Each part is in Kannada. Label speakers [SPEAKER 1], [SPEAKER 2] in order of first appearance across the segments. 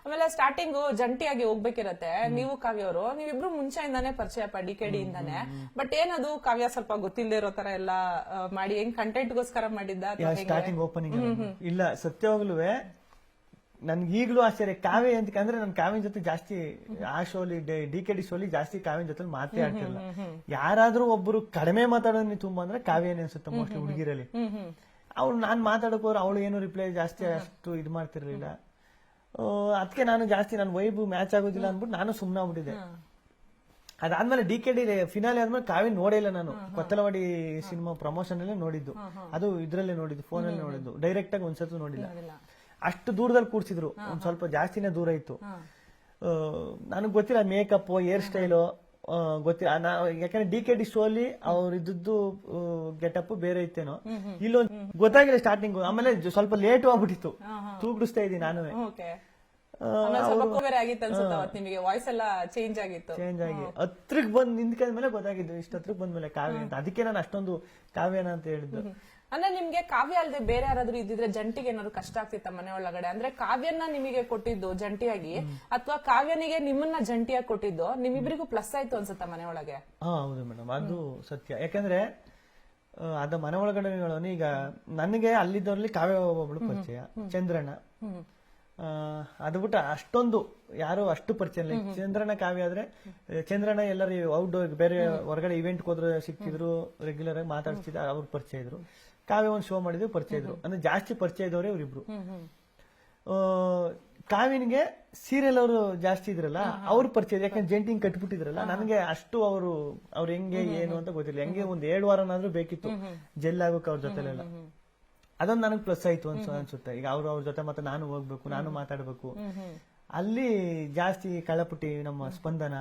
[SPEAKER 1] ಆಮೇಲೆ ಸ್ಟಾರ್ಟಿಂಗ್ ಜಂಟಿಯಾಗಿ ಹೋಗ್ಬೇಕಿರತ್ತೆ. ನೀವು ಕಾವ್ಯ ಅವರು ನೀವಿಬ್ರು ಮುಂಚೆಯಿಂದಾನೇ ಪರಿಚಯಪ್ಪ ಡಿ ಇಂದಾನೆ. ಬಟ್ ಏನದು ಕಾವ್ಯ ಸ್ವಲ್ಪ ಗೊತ್ತಿಲ್ಲದೆ ಇರೋ ತರ ಎಲ್ಲ ಮಾಡಿ ಹೆಂಗ್ ಕಂಟೆಂಟ್ಗೋಸ್ಕರ ಮಾಡಿದ್ದ ಅಥವಾ ಹೆಂಗೆ?
[SPEAKER 2] ಸ್ಟಾರ್ಟಿಂಗ್ ಓಪನಿಂಗ್ ಇಲ್ಲ, ಸತ್ಯವಾಗ್ಲೂ ನನ್ಗೆ ಈಗಲೂ ಆಶ್ಚರ್ಯ ಕಾವ್ಯ ಅಂತಂದ್ರೆ ನನ್ ಕಾವ್ಯನ ಜೊತೆ ಜಾಸ್ತಿ ಆ ಶೋಲಿ ಡಿ ಶೋಲಿ ಜಾಸ್ತಿ ಕಾವ್ಯನ ಜೊತೆ ಮಾತೇ ಆಡ್ತಿರಲ್ಲ. ಯಾರಾದ್ರೂ ಒಬ್ರು ಕಡಿಮೆ ಮಾತಾಡೋದು ತುಂಬಾ ಅಂದ್ರೆ ಕಾವ್ಯನೇ ಅನ್ಸುತ್ತೆ ಮೋಸ್ಟ್ಲಿ ಹುಡುಗಿರಲ್ಲಿ. ಅವ್ಳು ನಾನ್ ಮಾತಾಡಕ್ ಹೋದ್ರೆ ಅವಳು ಏನು ರಿಪ್ಲೈ ಜಾಸ್ತಿ ಅಷ್ಟು ಇದು ಮಾಡ್ತಿರ್ಲಿಲ್ಲ. ಅದಕ್ಕೆ ನಾನು ಜಾಸ್ತಿ ನನ್ ವೈಬ್ ಮ್ಯಾಚ್ ಆಗೋದಿಲ್ಲ ಅನ್ಬಿಟ್ಟು ನಾನು ಸುಮ್ನ ಆಗ್ಬಿಟ್ಟಿದೆ. ಅದಾದ್ಮೇಲೆ ಡಿ ಫಿನಾಲೆ ಆದ್ಮೇಲೆ ಕಾವ್ಯ ನೋಡೇ ಇಲ್ಲ ನಾನು. ಕೊತ್ತಲವಾಡಿ ಸಿನಿಮಾ ಪ್ರಮೋಷನ್ ಅಲ್ಲೇ ನೋಡಿದ್ದು, ಅದು ಇದ್ರಲ್ಲೇ ನೋಡಿದ್ದು, ಫೋನ್ ಅಲ್ಲಿ ನೋಡಿದ್ದು, ಡೈರೆಕ್ಟ್ ಆಗಿ ಒಂದ್ಸತಿ ನೋಡಿಲ್ಲ. ಅಷ್ಟು ದೂರದಲ್ಲಿ ಕೂರ್ಸಿದ್ರು, ಒಂದ್ ಸ್ವಲ್ಪ ಜಾಸ್ತಿನೇ ದೂರ ಇತ್ತು. ನನಗ್ ಗೊತ್ತಿಲ್ಲ ಮೇಕಪ್ ಹೇರ್ ಸ್ಟೈಲು ಗೊತ್ತಿಲ್ಲ. ಯಾಕಂದ್ರೆ ಡಿ ಶೋ ಅಲ್ಲಿ ಅವ್ರ ಇದ್ದದ್ದು ಗೆಟಪ್ ಬೇರೆ ಇತ್ತೇನೋ, ಇಲ್ಲೊಂದು ಗೊತ್ತಾಗಿಲ್ಲ ಸ್ಟಾರ್ಟಿಂಗ್. ಆಮೇಲೆ ಸ್ವಲ್ಪ ಲೇಟ್ ಆಗ್ಬಿಟ್ಟಿತ್ತು, ತೂಗಿಡಿಸ್ತಾ ಇದ್ದೀನಿ ನಾನು.
[SPEAKER 1] ನಿಮಗೆ ವಾಯ್ಸ್ ಎಲ್ಲ ಚೇಂಜ್ ಆಗಿತ್ತು.
[SPEAKER 2] ಚೇಂಜ್ ಆಗಿ ಹತ್ರಕ್ ಬಂದ್ ನಿಂತ್ಕೊಂಡ್ಮೇಲೆ ಗೊತ್ತಾಗಿದ್ದು ಇಷ್ಟ ಹತ್ರಕ್ ಬಂದ್ಮೇಲೆ ಕಾವ್ಯ ಅಂತ. ಅದಕ್ಕೆ ನಾನು ಅಷ್ಟೊಂದು ಕಾವ್ಯನ ಅಂತ ಹೇಳಿದ್ದು.
[SPEAKER 1] ಅಂದ್ರೆ ನಿಮ್ಗೆ ಕಾವ್ಯ ಅಲ್ಲದೆ ಬೇರೆ ಯಾರಾದ್ರೂ ಇದ್ದಿದ್ರೆ ಜಂಟಿಗೆ ಏನಾದ್ರು ಕಷ್ಟ ಆಗ್ತಿತ್ತ ಮನೆ ಒಳಗಡೆ? ಅಂದ್ರೆ ಕಾವ್ಯನ ನಿಮಗೆ ಕೊಟ್ಟಿದ್ದು ಜಂಟಿಯಾಗಿ ಅಥವಾ ಕಾವ್ಯನಿಗೆ ನಿಮ್ಮನ್ನ ಜಂಟಿಯಾಗಿ ಕೊಟ್ಟಿದ್ದು ನಿಮ್ಮಿಬ್ರಿಗೂ ಪ್ಲಸ್ ಆಯ್ತು ಅನ್ಸುತ್ತ ಮನೆ ಒಳಗೆ?
[SPEAKER 2] ಹೌದು ಮೇಡಮ್, ಅದು ಸತ್ಯ. ಯಾಕಂದ್ರೆ ಅದ ಮನೆ ಒಳಗಡೆ ಹೇಳೋನು, ಈಗ ನನಗೆ ಅಲ್ಲಿದ್ದವ್ರಲ್ಲಿ ಕಾವ್ಯ ಒಬ್ಬಳು ಪರಿಚಯ, ಚಂದ್ರಣ್ಣ. ಅದು ಬಿಟ್ಟು ಅಷ್ಟೊಂದು ಯಾರು ಅಷ್ಟು ಪರಿಚಯ ಇಲ್ಲ. ಚಂದ್ರಣ್ಣ ಕಾವ್ಯ ಆದ್ರೆ ಚಂದ್ರಣ್ಣ ಎಲ್ಲರೂ ಔಟ್ಡೋರ್ ಬೇರೆ ಹೊರಗಡೆ ಇವೆಂಟ್ ಹೋದ್ರೆ ಸಿಕ್ತಿದ್ರು, ರೆಗ್ಯುಲರ್ ಆಗಿ ಮಾತಾಡ್ತಿದ್ರು, ಅವ್ರ ಪರಿಚಯ ಇದ್ರು. ಕಾವ್ಯ ಒಂದು ಶೋ ಮಾಡಿದ್ರು, ಪರಿಚಯ ಇದ್ರು. ಅಂದ್ರೆ ಜಾಸ್ತಿ ಪರಿಚಯ ಇದ್ದವ್ರೆ ಇವ್ರಿಬ್ರು. ಕಾವ್ಯನಿಗೆ ಸೀರಿಯಲ್ ಅವರು ಜಾಸ್ತಿ ಇದ್ರಲ್ಲ, ಅವ್ರ ಪರಿಚಯ. ಯಾಕಂದ್ರೆ ಜಂಟಿಂಗ್ ಕಟ್ಬಿಟ್ಟಿದ್ರಲ್ಲ, ನನಗೆ ಅಷ್ಟು ಅವ್ರು ಹೆಂಗೆ ಏನು ಅಂತ ಗೊತ್ತಿಲ್ಲ. ಹೆಂಗೆ ಒಂದ್ 2 ವಾರನಾದ್ರೂ ಬೇಕಿತ್ತು ಜೆಲ್ ಆಗೋಕೆ ಅವ್ರ ಜೊತೆಲೆಲ್ಲ. ಅದೊಂದು ನನಗೆ ಪ್ಲಸ್ ಆಯ್ತು ಅನ್ಸುತ್ತೆ. ಈಗ ಅವ್ರ ಜೊತೆ ಮತ್ತೆ ನಾನು ಹೋಗ್ಬೇಕು, ನಾನು ಮಾತಾಡ್ಬೇಕು. ಅಲ್ಲಿ ಜಾಸ್ತಿ ಕಳಪುಟ್ಟಿ ನಮ್ಮ ಸ್ಪಂದನ,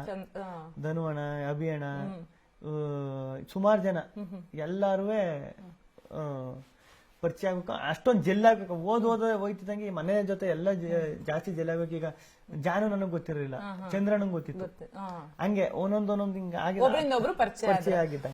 [SPEAKER 2] ಧನುವಣ, ಅಭಿಯಣ, ಸುಮಾರು ಜನ ಎಲ್ಲಾರು ಪರಿಚಯ ಆಗ್ಬೇಕು. ಅಷ್ಟೊಂದು ಜೆಲ್ ಆಗ್ಬೇಕು. ಹೋಯ್ತಿದಂಗೆ ಮನೆ ಜೊತೆ ಎಲ್ಲ ಜಾಸ್ತಿ ಜೆಲ್ ಆಗ್ಬೇಕು. ಈಗ ಜಾನು ನನಗ್ ಗೊತ್ತಿರಲಿಲ್ಲ, ಚಂದ್ರಣ್ಣಂಗ್ ಗೊತ್ತಿತ್ತು. ಹಂಗೆ ಒಂದೊಂದೊಂದೊಂದು ಹಿಂಗ ಆಗಿ ಪರಿಚಯ ಆಗಿದ್ದ.